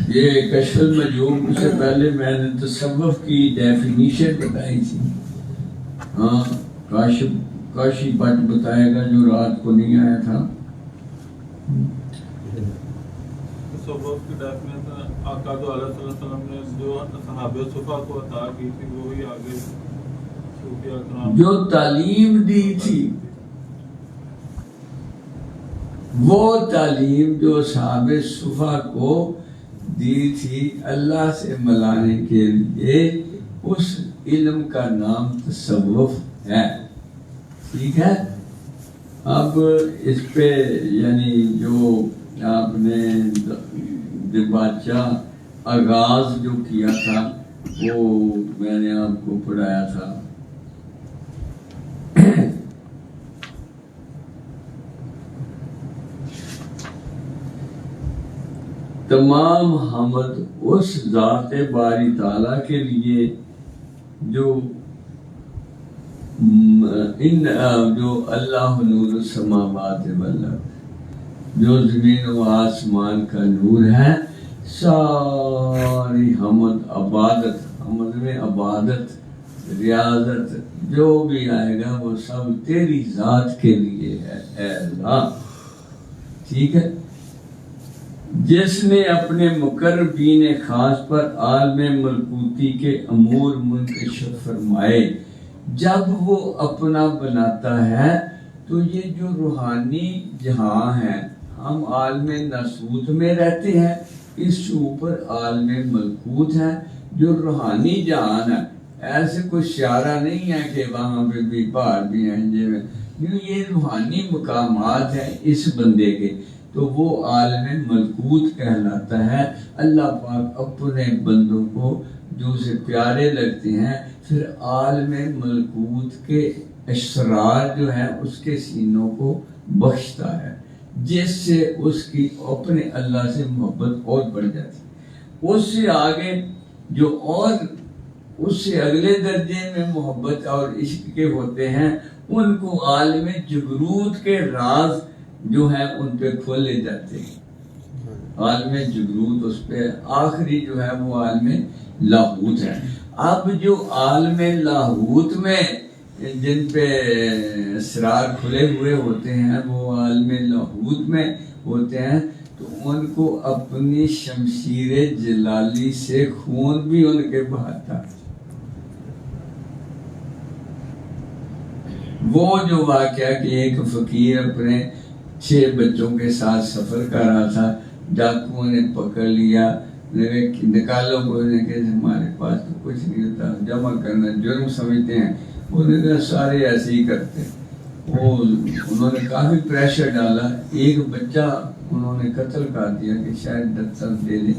یہ کشف المجوب سے پہلے میں نے تصوف کی ڈیفینیشن بتائی تھی. ہاں کاشی بٹ بتائے گا جو رات کو نہیں آیا تھا. تصوف کی ڈیفینیشن آقا تو علیہ السلام نے جو صحابہ صفا کو عطا کی تھی وہی آگے صوفیاء کرام جو تعلیم دی تھی، وہ تعلیم جو صحابہ صفا کو دی تھی اللہ سے ملانے کے لیے، اس علم کا نام تصوف ہے. ٹھیک ہے. اب اس پہ یعنی جو آپ نے بادشاہ آغاز جو کیا تھا وہ میں نے آپ کو پڑھایا تھا. تمام حمد اس ذات باری تعالیٰ کے لیے جو اللہ نور السماوات والارض، جو زمین و آسمان کا نور ہے. ساری حمد عبادت، حمد میں عبادت ریاضت جو بھی آئے گا وہ سب تیری ذات کے لیے ہے اے اللہ. ٹھیک ہے. جس نے اپنے مقربین خاص پر عالم ملکوتی کے امور منکشف فرمائے، جب وہ اپنا بناتا ہے تو یہ جو روحانی جہاں ہے، ہم عالم ناسوت میں رہتے ہیں، اس سے اوپر عالم ملکوت ہے جو روحانی جہان ہے. ایسے کوئی سیارہ نہیں ہے کہ وہاں پہ بھی پہاڑ بھی ہیں، یہ روحانی مقامات ہیں اس بندے کے، تو وہ عالم ملکوت کہلاتا ہے. اللہ پاک اپنے بندوں کو جو سے پیارے لگتے ہیں پھر عالم ملکوت کے اسرار جو ہیں اس کے سینوں کو بخشتا ہے، جس سے اس کی اپنے اللہ سے محبت اور بڑھ جاتی. اس سے آگے جو اور اس سے اگلے درجے میں محبت اور عشق کے ہوتے ہیں، ان کو عالم جبروت کے راز جو ہیں ان پہ کھولے جاتے ہیں. عالم جبروت اس پہ آخری جو ہے وہ عالم لاہوت ہے. اب جو عالم لاہوت میں جن پہ اسرار کھلے ہوئے ہوتے ہیں وہ عالم لاہوت میں ہوتے ہیں، تو ان کو اپنی شمشیر جلالی سے خون بھی ان کے بہاتا. وہ جو واقعہ کہ ایک فقیر اپنے 6 بچوں کے ساتھ سفر کر رہا تھا، ڈاکوؤں نے پکڑ لیا، نکالو کو کہ ہمارے پاس تو کچھ نہیں ہوتا، جمع کرنا جرم سمجھتے ہیں. انہوں نے سارے ایسے ہی کرتے. انہوں نے کافی پریشر ڈالا. ایک بچہ انہوں نے قتل کر دیا کہ شاید دستر دے دے.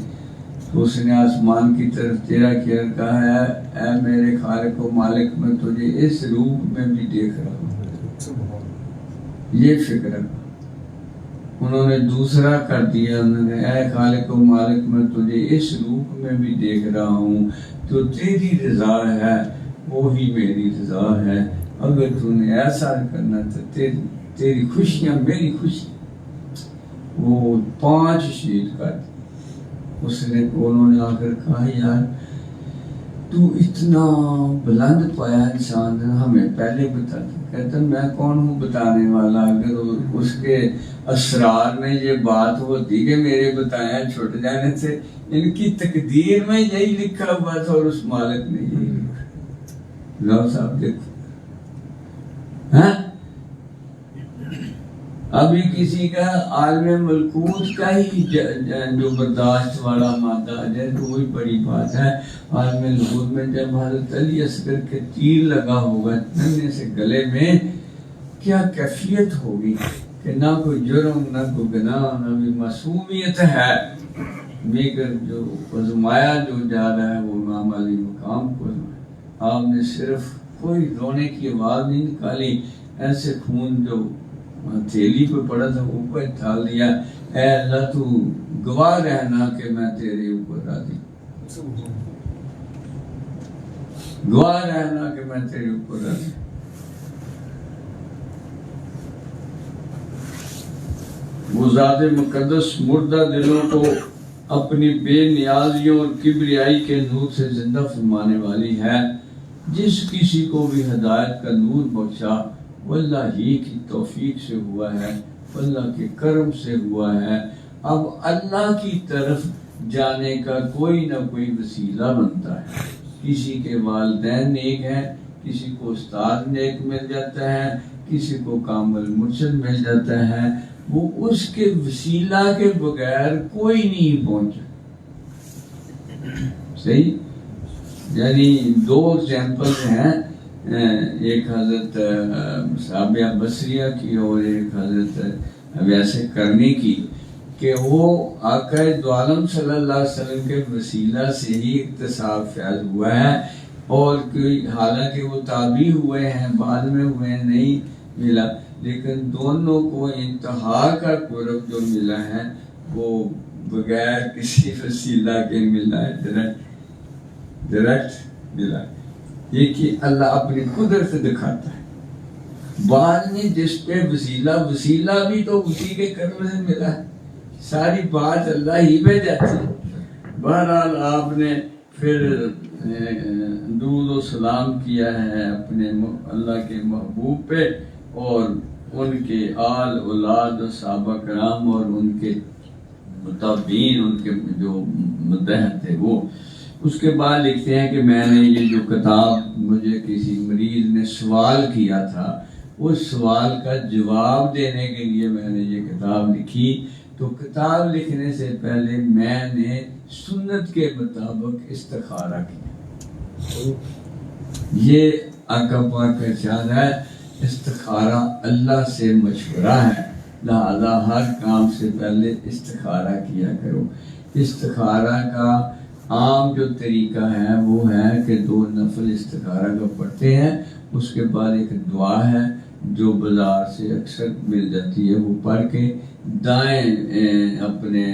تو اس نے آسمان کی طرف تیرا کیا، کہا ہے اے میرے خالق و مالک، میں تجھے اس روپ میں بھی دیکھ رہا ہوں. یہ فکر ہے. انہوں نے دوسرا کر دیا، انہوں نے اے خالق و مالک، میں تجھے اس روپ میں بھی دیکھ رہا ہوں، تو تیری رضا ہے وہی میری رضا ہے. اگر تو نے ایسا کرنا تو تیری خوشیاں میری خوشی. وہ 5 شہید کر دی. اس نے انہوں نے آ کر کہا یار تو اتنا بلند پایا انسان ہمیں پہلے بتا دے. کہتا میں کون ہوں بتانے والا؟ اگر اس کے اسرار میں یہ بات ہوتی کہ میرے بتایا چھوٹ جانے سے، ان کی تقدیر میں یہی لکھا ہوا تھا اور اس مالک نے یہی لکھا. لاؤ صاحب دیکھو، ہاں ابھی کسی کا عالم ملکوت کا ہی جو برداشت والا مادہ ہے تو وہی بڑی بات ہے. عالم ملکوت میں جب حضرت علی اصغر کے تیر لگا ہوگا ننے سے گلے میں، کیا کیفیت ہوگی کہ نہ کوئی جرم نہ کوئی گناہ نہ بھی معصومیت ہے، مگر جو آزمایا جو جا رہا ہے وہ امام علی مقام کو. آپ نے صرف کوئی رونے کی آواز نہیں نکالی، ایسے خون جو تھیلی پہ پڑا تھا اوپر ڈال دیا. اے اللہ تو گواہ رہنا کہ میں تیرے اوپر راضی، گواہ رہنا کہ میں تیرے اوپر راضی. وہ ذات مقدس مردہ دلوں کو اپنی بے نیازیوں اور کبریائی کے نور سے زندہ فرمانے والی ہے۔ جس کسی کو بھی ہدایت کا نور بخشا وہ اللہ ہی کی توفیق سے ہوا ہے، اللہ کے کرم سے ہوا ہے۔ اب اللہ کی طرف جانے کا کوئی نہ کوئی وسیلہ بنتا ہے۔ کسی کے والدین نیک ہیں، کسی کو استاد نیک مل جاتا ہے، کسی کو کامل مرشد مل جاتا ہے، وہ اس کے وسیلہ کے بغیر کوئی نہیں پہنچا۔ صحیح؟ یعنی دو ایگزامپل ہیں، ایک حضرت صحابیہ بصریہ کی اور ایک حضرت ویسے کرنی کی، کہ وہ آقا دو عالم صلی اللہ علیہ وسلم کے وسیلہ سے ہی اکتساب فیض ہوا ہے، اور حالانکہ وہ تابعی ہوئے ہیں، بعد میں ہوئے ہیں، نہیں ملا، لیکن دونوں کو انتہا کا قرب جو ملا ہے وہ بغیر کسی وسیلہ کے ملا ہے، ڈائریکٹ ملا ہے۔ یہ کہ اللہ اپنی قدرت دکھاتا ہے۔ بعد میں جس پہ وسیلہ بھی تو اسی کے کرم سے ملا ہے، ساری بات اللہ ہی پہ جاتی ہے۔ بہرحال آپ نے پھر درود و سلام کیا ہے اپنے اللہ کے محبوب پہ، اور ان کے آل اولاد و صحابہ کرام اور ان کے متابعین، ان کے جو مدح تھے وہ۔ اس کے بعد لکھتے ہیں کہ میں نے یہ جو کتاب، مجھے کسی مریض نے سوال کیا تھا، اس سوال کا جواب دینے کے لیے میں نے یہ کتاب لکھی۔ تو کتاب لکھنے سے پہلے میں نے سنت کے مطابق استخارہ کیا۔ یہ آقا پاک کا ارشاد ہے، استخارہ اللہ سے مشورہ ہے، لہذا ہر کام سے پہلے استخارہ کیا کرو۔ استخارہ کا عام جو طریقہ ہے وہ ہے کہ 2 نفل استخارہ کا پڑھتے ہیں، اس کے بعد ایک دعا ہے جو بازار سے اکثر مل جاتی ہے، وہ پڑھ کے دائیں اپنے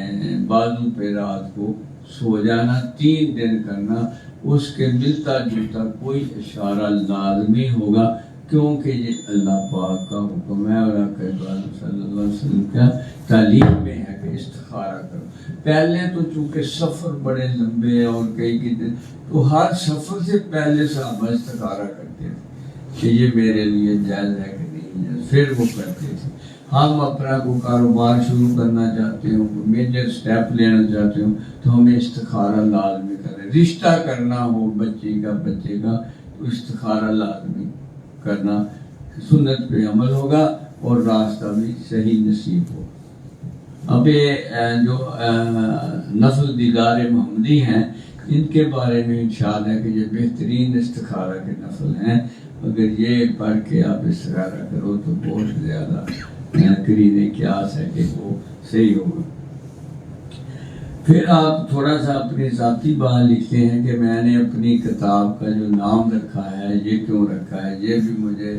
بازو پہ رات کو سو جانا، 3 دن کرنا۔ اس کے ملتا جلتا کوئی اشارہ لازمی ہوگا، کیونکہ یہ اللہ پاک کا حکم ہے اور آقا صلی اللہ علیہ وسلم کا تعلیم میں ہے کہ استخارہ کرو۔ پہلے تو چونکہ سفر بڑے لمبے اور کئی دن، تو ہر سفر سے پہلے صحابہ استخارہ کرتے تھے کہ یہ میرے لیے جائز ہے کہ نہیں ہے، پھر وہ کرتے تھے۔ ہم اپنا کوئی کاروبار شروع کرنا چاہتے ہوں، کوئی میجر سٹیپ لینا چاہتے ہوں، تو ہمیں استخارہ لازمی کریں۔ رشتہ کرنا ہو بچے کا تو استخارہ لازمی کرنا، سنت پہ عمل ہوگا اور راستہ بھی صحیح نصیب ہوگا۔ اب یہ جو نفل دیدار محمدی ہیں، ان کے بارے میں ارشاد ہے کہ یہ بہترین استخارہ کے نفل ہیں، اگر یہ پڑھ کے آپ استخارہ کرو تو بہت زیادہ قرینے قیاس ہے کہ وہ صحیح ہوگا۔ پھر آپ تھوڑا سا اپنی ذاتی بات لکھتے ہیں کہ میں نے اپنی کتاب کا جو نام رکھا ہے، یہ کیوں رکھا ہے، یہ بھی مجھے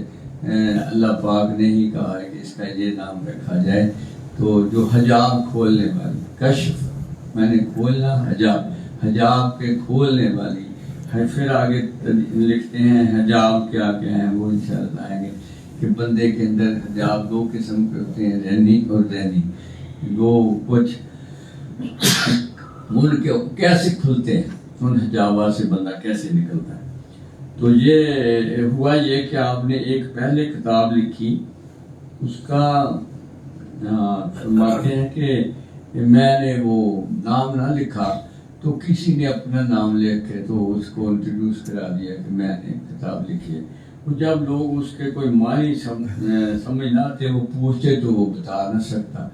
اللہ پاک نے ہی کہا ہے کہ اس کا یہ نام رکھا جائے۔ تو جو حجاب کھولنے والی، کشف میں نے کھولنا، حجاب کے کھولنے والی ہے۔ پھر آگے لکھتے ہیں حجاب کیا کیا ہے، وہ انشاءاللہ آئیں گے کہ بندے کے اندر حجاب 2 قسم کے ہوتے ہیں، رہنی اور ذہنی۔ وہ کچھ ان کے کیسے کھلتے ہیں، ان حجابات سے بندہ کیسے نکلتا ہے۔ تو یہ ہوا یہ کہ آپ نے ایک پہلے کتاب لکھی، اس کا فرماتے ہیں کہ میں نے وہ نام نہ لکھا تو کسی نے اپنا نام لکھ کے تو اس کو انٹروڈیوس کرا دیا کہ میں نے کتاب لکھی ہے۔ جب لوگ اس کے کوئی معنی سمجھ نہ آتے، وہ پوچھتے تو وہ بتا نہ سکتا،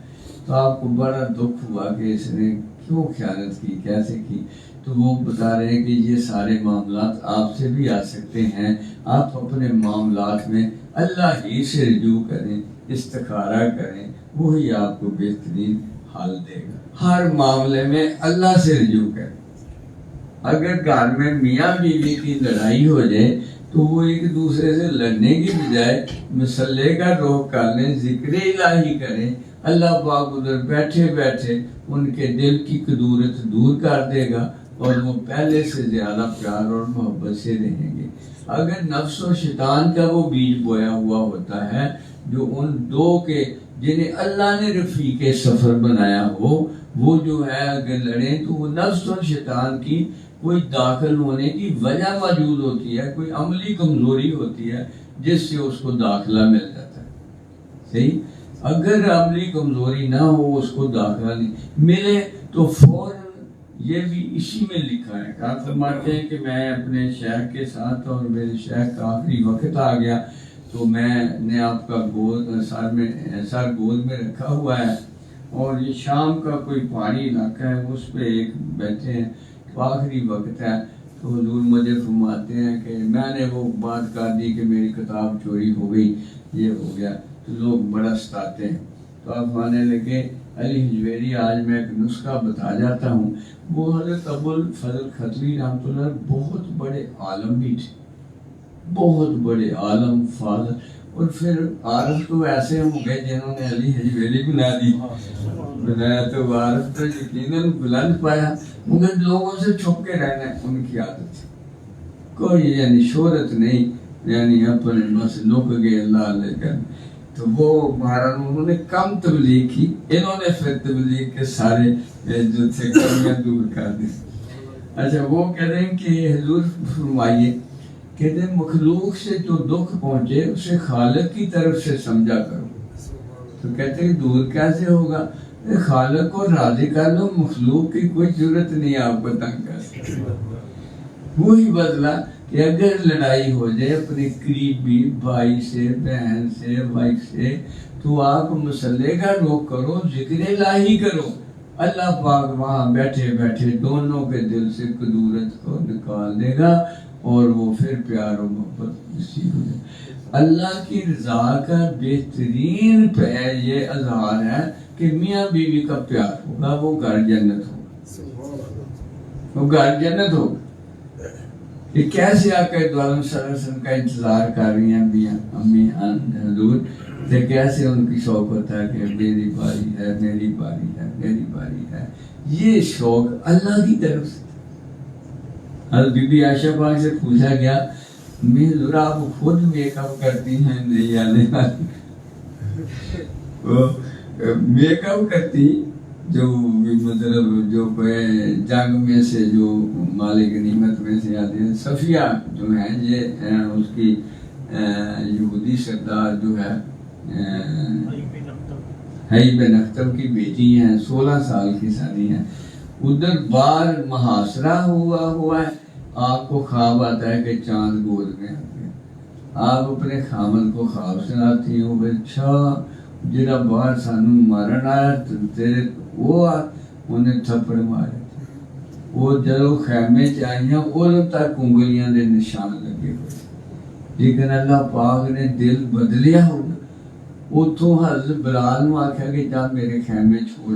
تو آپ کو بڑا دکھ ہوا کہ اس نے کیوں خیانت کی، کیسے کی۔ تو وہ بتا رہے ہیں کہ یہ سارے معاملات آپ سے بھی آ سکتے ہیں، آپ اپنے معاملات میں اللہ ہی سے رجوع کریں، استخارہ کریں، وہی آپ کو بہترین حل دے گا۔ ہر معاملے میں اللہ سے رجوع کریں۔ اگر گھر میں میاں بیوی کی لڑائی ہو جائے تو وہ ایک دوسرے سے لڑنے کی بجائے مسئلے کا رخ کر لیں، ذکر الہی کریں، اللہ پاک ادھر بیٹھے بیٹھے ان کے دل کی کدورت دور کر دے گا اور وہ پہلے سے زیادہ پیار اور محبت سے رہیں گے۔ اگر نفس و شیطان کا وہ بیج بویا ہوا ہوتا ہے جو ان 2 کے جنہیں اللہ نے رفیق سفر بنایا ہو، وہ جو ہے اگر لڑیں تو وہ نفس اور شیطان کی کوئی داخل ہونے کی وجہ موجود ہوتی ہے، کوئی عملی کمزوری ہوتی ہے جس سے اس کو داخلہ مل جاتا ہے. صحیح؟ اگر عملی کمزوری نہ ہو، اس کو داخلہ نہیں ملے تو فوراً، یہ بھی اسی میں لکھا ہے. آپ فرماتے ہیں کہ میں اپنے شیخ کے ساتھ، اور میرے شیخ کا آخری وقت آ گیا تو میں نے آپ کا سر گود میں رکھا ہوا ہے، اور یہ شام کا کوئی پہاڑی علاقہ ہے، اس پہ ایک بیٹھے ہیں، تو آخری وقت ہے. تو حضور مجھے فرماتے ہیں کہ میں نے وہ بات کر دی کہ میری کتاب چوری ہو گئی، یہ ہو گیا، تو لوگ بڑا ستاتے ہیں. تو آپ مانے لگے علی حجویری، آج میں ایک نسخہ بتا جاتا ہوں. وہ حضرت ابوالفضل ختوی رحمۃ اللہ بہت بڑے عالم بھی تھے، بہت بڑے عالم فاضل، اور پھر عارف تو ایسے ہوں گے جنہوں نے علی حجویری بنایا، تو عارف تو یقیناً بلند پایا، مگر لوگوں سے چھپ کے رہنا ان کی عادت تھی. کوئی یعنی شہرت نہیں، یعنی اپنے بس لک گئے اللہ علیہ کر. تو وہ مہاراج انہوں نے کم تبلیغ کی، انہوں نے پھر تبلیغ کے سارے جو تھے کمیاں دور کر دی. اچھا، وہ کہتے ہیں کہ حضور فرمائیے، کہتے ہیں مخلوق سے جو دکھ پہنچے اسے خالق کی طرف سے سمجھا کرو. تو کہتے ہیں دور کیسے ہوگا؟ خالق کو راضی کر لو، مخلوق کی کوئی ضرورت نہیں آپ کو تنگ کر سکتے. وہی بدلا کہ اگر لڑائی ہو جائے اپنے قریبی بھائی سے، بہن سے، وائف سے، تو آپ مسئلے کا رخ کرو، ذکر الہی کرو. اللہ پاک وہاں بیٹھے بیٹھے دونوں کے دل سے کدورت کو نکال دے گا، اور وہ پھر پیار و محبت نصیب ہو جائے. اللہ کی رضا کا بہترین یہ اظہار ہے کہ میاں بیوی کا پیار ہوگا، وہ گھر جنت ہوگا، وہ گھر جنت ہوگا. یہ کیسے آقا دو عالم صلی اللہ علیہ وسلم کا انتظار کر رہی ہیں میاں امی حضور، تو کیسے ان کی شوق ہوتا ہے کہ میری باری ہے، میری باری ہے، میری باری ہے. یہ شوق اللہ کی طرف سے. حضرت بی بی عائشہ پاک سے پوچھا گیا، میں حضور آپ خود میک اپ کرتی ہیں؟ نہیں آنے والی وہ میک اپ کرتی، جو مطلب جو جنگ میں سے جو مال غنیمت میں سے آتے ہیں. صفیہ جو ہیں یہ اس کی یہودی سردار جو ہے حی بن اختب کی بیٹی ہیں، 16 سال کی ساری ہیں. ادھر باہر محاصرہ ہوا ہے، آپ کو خواب آتا ہے کہ چاند گود میں آ گیا. آپ اپنے خامن کو خواب سناتی ہو، اچھا جڑا باہر سانو مارن آیا تیرے وہ انہیں تھپڑ مارے. وہ جدو خیمے چ آئیاں ادو تک انگلیاں دے نشان لگے ہوئے، لیکن اللہ پاک نے دل بدلیا ہوگا. اتوں حضرت بلال نو آخیا کہ جا میرے خیمے چھوڑ.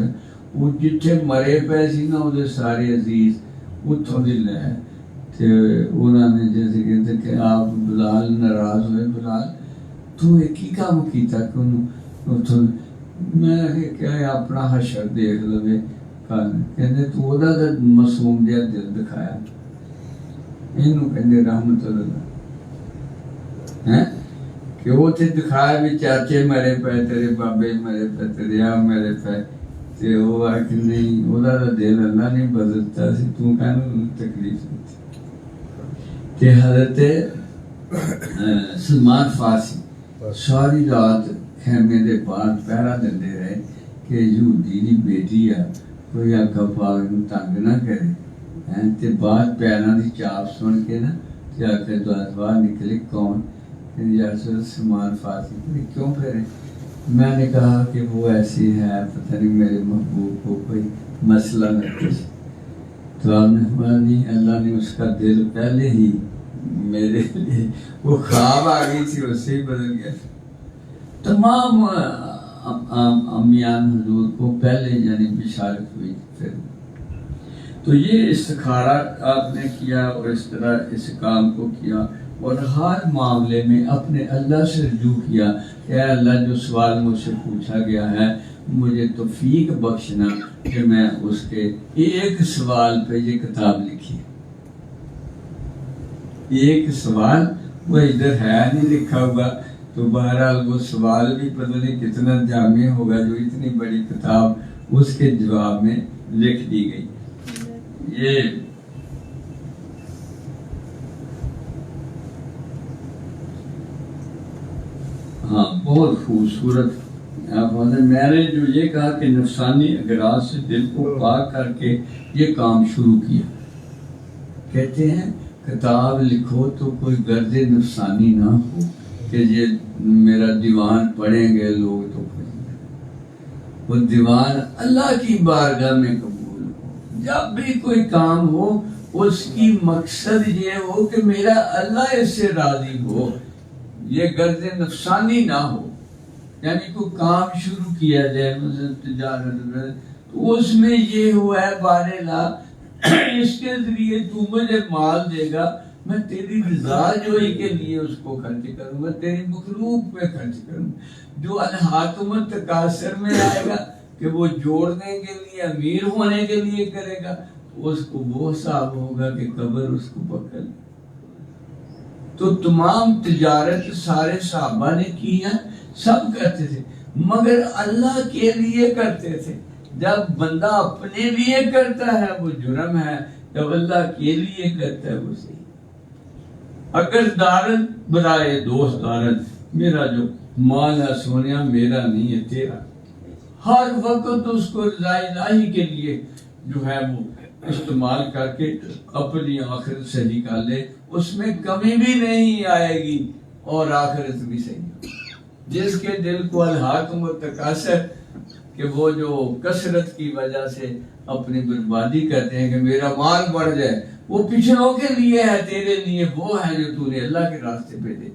وہ جتھے مرے پے سی نا وہ سارے عزیز اتوں دی لے، انہوں نے جیسے کہتے کہ آپ بلال ناراض ہوئے، بلال تو ایک ہی کام کیتا کہ اتوں میں کیا اپنا حشر دیکھ لو. کہتے تو وہ معصوم جہا دل دکھایا، اینو کہتے رحمت اللہ ہے کہ وہ تے دکھایا بھی چاچے مرے پے، تیرے بابے مرے پے، تیرے آ مرے پے، تے وہ آ کہ نہیں وہ دل اللہ نہیں بدلتا سی، تو کہنا تکلیف ہوتی. کہ حضرت سلمان فارسی ساری رات خیمے دے باہر پہرا دے رہے کہ یہودی دی بیٹی ہے، کوئی آقا پاک نو تنگ نہ کرے. تے بعد پیراں دی چاپ سن کے نا تے آقا دعا نکلے، کون؟ یا رسول سلمان فارسی. کیوں پھرے؟ میں نے کہا کہ وہ ایسی ہے، پتہ نہیں میرے محبوب کو کوئی مسئلہ نہ کچھ. تو آپ نے فرمایا نہیں، اللہ نے اس کا دل پہلے ہی میرے لیے، وہ خواب آ گئی تھی اس سے ہی بدل گیا. تمام امیان حضور کو پہلے یعنی بشارت ہوئی. پھر تو یہ استخارہ آپ نے کیا اور اس طرح اس کام کو کیا، اور ہر معاملے میں اپنے اللہ سے رجوع کیا کہ اے اللہ جو سوال مجھ سے پوچھا گیا ہے مجھے توفیق بخشنا کہ میں اس کے ایک سوال پہ یہ کتاب لکھی. ایک سوال وہ ادھر ہے نہیں لکھا ہوا، تو بہرحال وہ سوال بھی پتہ نہیں کتنا جامع ہوگا جو اتنی بڑی کتاب اس کے جواب میں لکھ دی گئی. یہ ہاں بہت خوبصورت. میں نے جو یہ کہا کہ نفسانی اغراض سے دل کو پاک کر کے یہ کام شروع کیا. کہتے ہیں کتاب لکھو تو کوئی غرض نفسانی نہ ہو کہ یہ میرا دیوان پڑھیں گے لوگ تو پڑھیں گے. وہ دیوان اللہ کی بارگاہ میں قبول ہو. جب بھی کوئی کام ہو اس کی مقصد یہ ہو کہ میرا اللہ اس سے راضی ہو, یہ غرض نفسانی نہ ہو. یعنی کوئی کام شروع کیا جائے مثلا تجارت, تو اس میں یہ ہوا ہے بارے لا اس کے ذریعے تو مجھے مال دے گا, میں تیری رضا جوئی کے لیے اس کو خرچ کروں گا, تیری مخلوق پہ خرچ کروں گا. جو الحاکم التکاثر میں آئے گا کہ وہ جوڑنے کے لیے امیر ہونے کے لیے کرے گا, اس کو وہ حساب ہوگا کہ قبر اس کو پکڑ. تو تمام تجارت سارے صحابہ نے کی ہے, سب کرتے تھے, مگر اللہ کے لیے کرتے تھے. جب بندہ اپنے لیے کرتا ہے وہ جرم ہے, جب اللہ کے لیے کرتا ہے وہ صحیح. اگر دارن برائے دوست دارن, میرا جو مال ہے سونیا میرا نہیں ہے تیرا, ہر وقت اس کو رضا الہی کے لیے جو ہے وہ استعمال کر کے اپنی آخرت صحیح کر لے, اس میں کمی بھی نہیں آئے گی اور آخرت بھی صحیح. جس کے دل کو الحاکم التکاثر کہ وہ جو کثرت کی وجہ سے اپنی بربادی کرتے ہیں کہ میرا مال بڑھ جائے, وہ پچھلوں کے لیے ہے, تیرے لیے وہ ہے جو تو نے اللہ کے راستے پہ دے.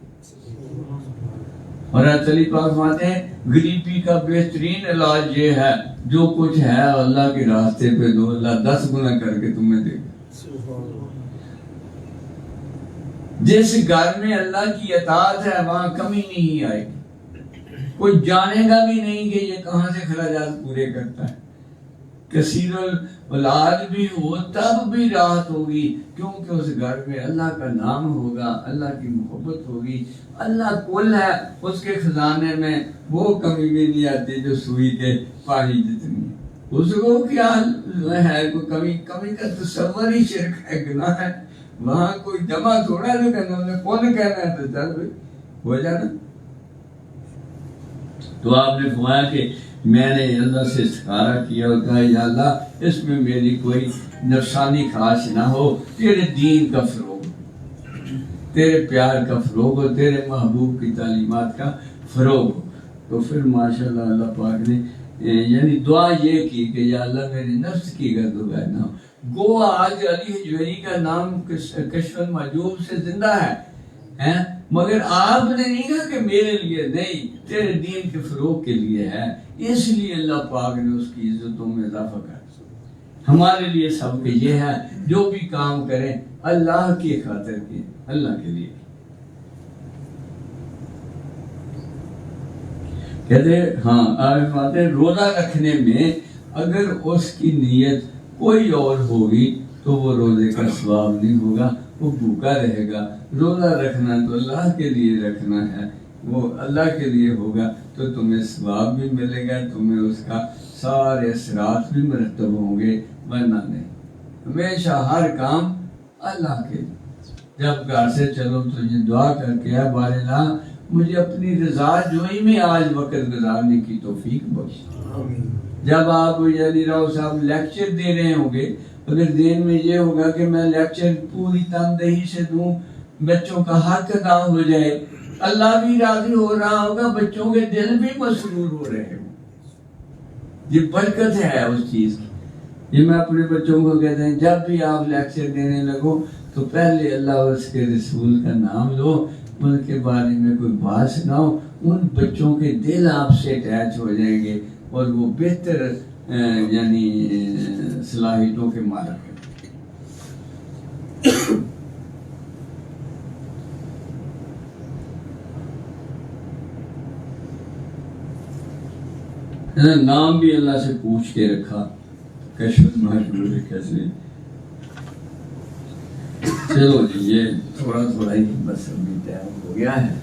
اور علی پاک فرماتے ہیں غریبی کا بہترین علاج یہ ہے جو کچھ ہے اللہ کے راستے پہ دو, اللہ 10 گنا کر کے تمہیں دے گا. جس گھر میں اللہ کی اطاعت ہے وہاں کمی نہیں آئے گی, کوئی جانے گا بھی نہیں کہ یہ کہاں سے اخراجات پورے کرتا ہے. کثیر الاولاد بھی ہو تب بھی راحت ہوگی, کیونکہ اس گھر میں اللہ کا نام ہوگا, اللہ کی محبت ہوگی. اللہ کل ہے, اس کے خزانے میں وہ کمی بھی نہیں آتی جو سوئی کے پانی جتنی. اس کو کیا ہے, کوئی کمی کا تصور ہی شرک ہے, گناہ ہے. وہاں کوئی جمع تھوڑا جو کہنا انہیں کون کہنا ہے, تو چل بھائی ہو جانا. تو آپ نے فرمایا کہ میں نے اللہ سے استخارہ کیا اور کہا یا اللہ اس میں میری کوئی نفسانی خواہش نہ ہو, تیرے دین کا فروغ, تیرے پیار کا فروغ ہو, تیرے محبوب کی تعلیمات کا فروغ ہو. تو پھر ماشاءاللہ اللہ پاک نے یعنی دعا یہ کی کہ یا اللہ میری نفس کی گرد و غیر نہ ہو. گو آج علی حجویری کا نام کشف المحجوب سے زندہ ہے, مگر آپ نے نہیں کہا کہ میرے لیے نہیں, تیرے دین کے فروغ کے لیے ہے. اس لیے اللہ پاک نے اس کی عزتوں میں اضافہ کر. ہمارے لیے سب کے یہ ہے جو بھی کام کریں اللہ کی خاطر کے, اللہ کے لیے. کہتے ہاں آپ باتیں روزہ رکھنے میں اگر اس کی نیت کوئی اور ہوگی تو وہ روزے کا ثواب نہیں ہوگا, وہ بھوکا رہے گا. روزہ رکھنا تو اللہ کے لیے رکھنا ہے, وہ اللہ کے لیے ہوگا تو تمہیں ثواب بھی ملے گا, تمہیں اس کا سارے اثرات بھی مرتب ہوں گے. ورنہ نہیں, ہمیشہ ہر کام اللہ کے لیے. جب گھر سے چلو تو یہ دعا کر کے ہے بارے اللہ مجھے اپنی رضا جوئی میں آج وقت گزارنے کی توفیق بخش. جب آپ یعنی راؤ صاحب لیکچر دے رہے ہوں گے, اگر دین میں یہ ہوگا کہ میں لیکچر پوری تندہی سے دوں, بچوں کا حق ادا ہو جائے, اللہ بھی راضی ہو رہا ہوگا, بچوں کے دل بھی مسرور ہو رہے ہوں. یہ برکت ہے اس چیز کی. یہ میں اپنے بچوں کو کہتے ہیں جب بھی آپ لیکچر دینے لگو تو پہلے اللہ اور اس کے رسول کا نام لو, ان کے بارے میں کوئی بات سناؤ, ان بچوں کے دل آپ سے اٹیچ ہو جائیں گے اور وہ بہتر یعنی صلاحیتوں کے مالک ہیں. نام بھی اللہ سے پوچھ کے رکھا, کشف المحجوب کیسے. چلو جی یہ تھوڑا ہی بس ابھی ٹائم ہو گیا ہے.